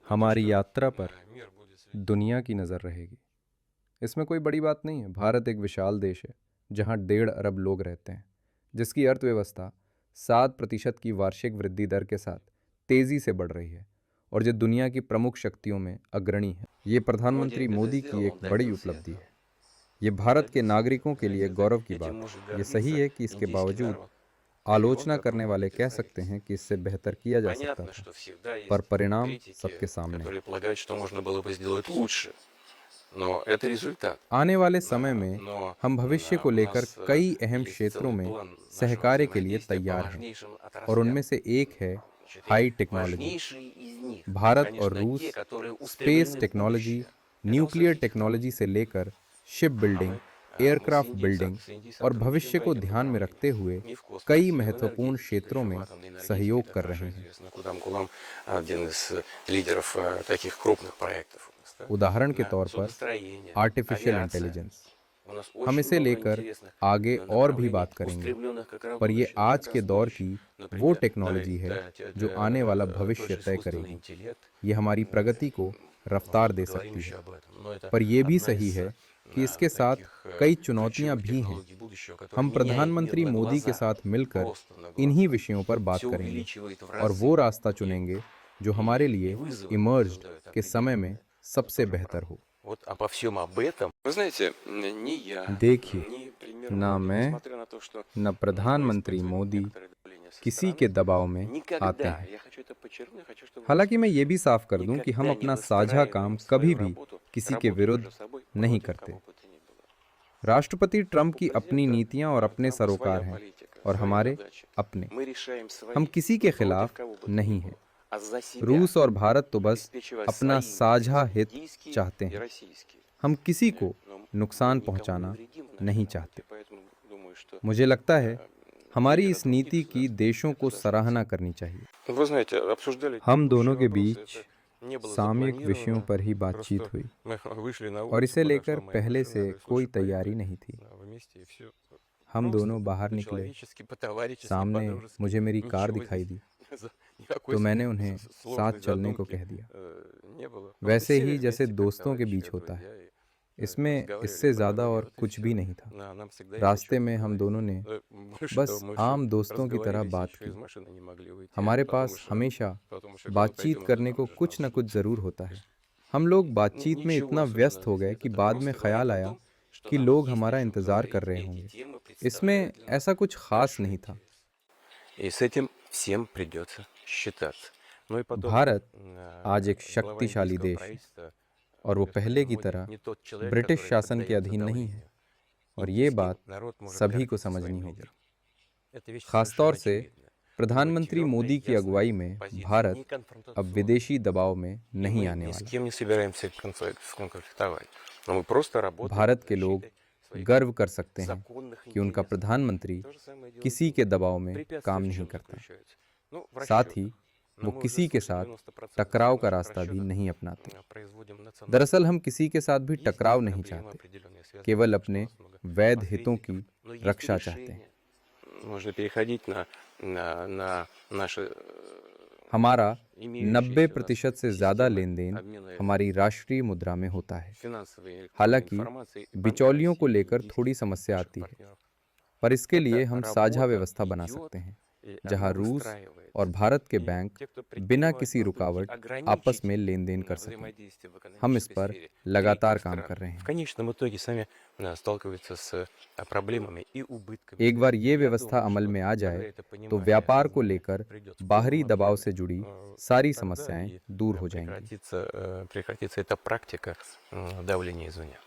हमारी यात्रा पर दुनिया की नज़र रहेगी। इसमें कोई बड़ी बात नहीं है। भारत एक विशाल देश है जहाँ 1.5 अरब लोग रहते हैं, जिसकी अर्थव्यवस्था 7% की वार्षिक वृद्धि दर के साथ तेज़ी से बढ़ रही है और जो दुनिया की प्रमुख शक्तियों में अग्रणी है। ये प्रधानमंत्री मोदी की एक बड़ी उपलब्धि है। ये भारत के नागरिकों के लिए गौरव की बात है। ये सही है कि इसके बावजूद आलोचना करने वाले कह सकते हैं कि इससे बेहतर किया जा सकता था, पर परिणाम सबके सामने है। आने वाले समय में हम भविष्य को लेकर कई अहम क्षेत्रों में सहकार्य के लिए तैयार हैं और उनमें से एक है हाई टेक्नोलॉजी। भारत और रूस स्पेस टेक्नोलॉजी, न्यूक्लियर टेक्नोलॉजी से लेकर शिप बिल्डिंग, एयरक्राफ्ट बिल्डिंग और भविष्य को ध्यान में रखते हुए कई महत्वपूर्ण क्षेत्रों में सहयोग कर रहे हैं। उदाहरण के तौर पर आर्टिफिशियल इंटेलिजेंस, हम इसे लेकर आगे और भी बात करेंगे, पर यह आज के दौर की वो टेक्नोलॉजी है जो आने वाला भविष्य तय करेगी। ये हमारी प्रगति को रफ्तार दे सकती है, पर यह भी सही है कि इसके साथ कई चुनौतियां भी हैं। हम प्रधानमंत्री मोदी के साथ मिलकर इन्हीं विषयों पर बात करेंगे और वो रास्ता चुनेंगे जो हमारे लिए इमर्ज्ड के समय में सबसे बेहतर हो। देखिए, ना मैं न प्रधानमंत्री मोदी किसी के दबाव में आते हैं। हालांकि मैं ये भी साफ कर दूं कि हम अपना साझा काम कभी भी किसी के विरुद्ध नहीं करते। राष्ट्रपति ट्रंप की अपनी नीतियां और अपने सरोकार हैं और हमारे अपने। हम किसी के खिलाफ नहीं हैं। रूस और भारत तो बस अपना साझा हित चाहते हैं। हम किसी को नुकसान पहुंचाना नहीं चाहते। मुझे लगता है हमारी इस नीति की देशों को सराहना करनी चाहिए। हम दोनों के बीच सामयिक विषयों पर ही बातचीत हुई और इसे लेकर पहले से कोई तैयारी नहीं थी। हम दोनों बाहर निकले, सामने मुझे मेरी कार दिखाई दी, तो मैंने उन्हें साथ चलने को कह दिया, वैसे ही जैसे दोस्तों के बीच होता है। इसमें इससे ज़्यादा और कुछ भी नहीं था। रास्ते में हम दोनों ने बस आम दोस्तों की तरह बात की। हमारे पास हमेशा बातचीत करने को कुछ न कुछ ज़रूर होता है। हम लोग बातचीत में इतना व्यस्त हो गए कि बाद में ख़्याल आया कि लोग हमारा इंतज़ार कर रहे होंगे। इसमें ऐसा कुछ ख़ास नहीं था। भारत आज एक शक्तिशाली देश है और वो पहले की तरह ब्रिटिश शासन के अधीन नहीं है, और ये बात सभी को समझनी होगी। खासतौर से प्रधानमंत्री मोदी की अगुवाई में भारत अब विदेशी दबाव में नहीं आने वाला। भारत के लोग गर्व कर सकते हैं कि उनका प्रधानमंत्री किसी के दबाव में काम नहीं करता। साथ ही वो किसी के साथ टकराव का रास्ता भी नहीं अपनाते। दरअसल हम किसी के साथ भी टकराव नहीं चाहते, केवल अपने वैध हितों की रक्षा चाहते हैं। हमारा 90% से ज़्यादा लेन देन हमारी राष्ट्रीय मुद्रा में होता है। हालांकि बिचौलियों को लेकर थोड़ी समस्या आती है, पर इसके लिए हम साझा व्यवस्था बना सकते हैं जहां रूस और भारत के बैंक बिना किसी रुकावट आपस में लेन देन कर सकें। हम इस पर लगातार काम कर रहे हैं। एक बार ये व्यवस्था अमल में आ जाए तो व्यापार को लेकर बाहरी दबाव से जुड़ी सारी समस्याएं दूर हो जाएंगी।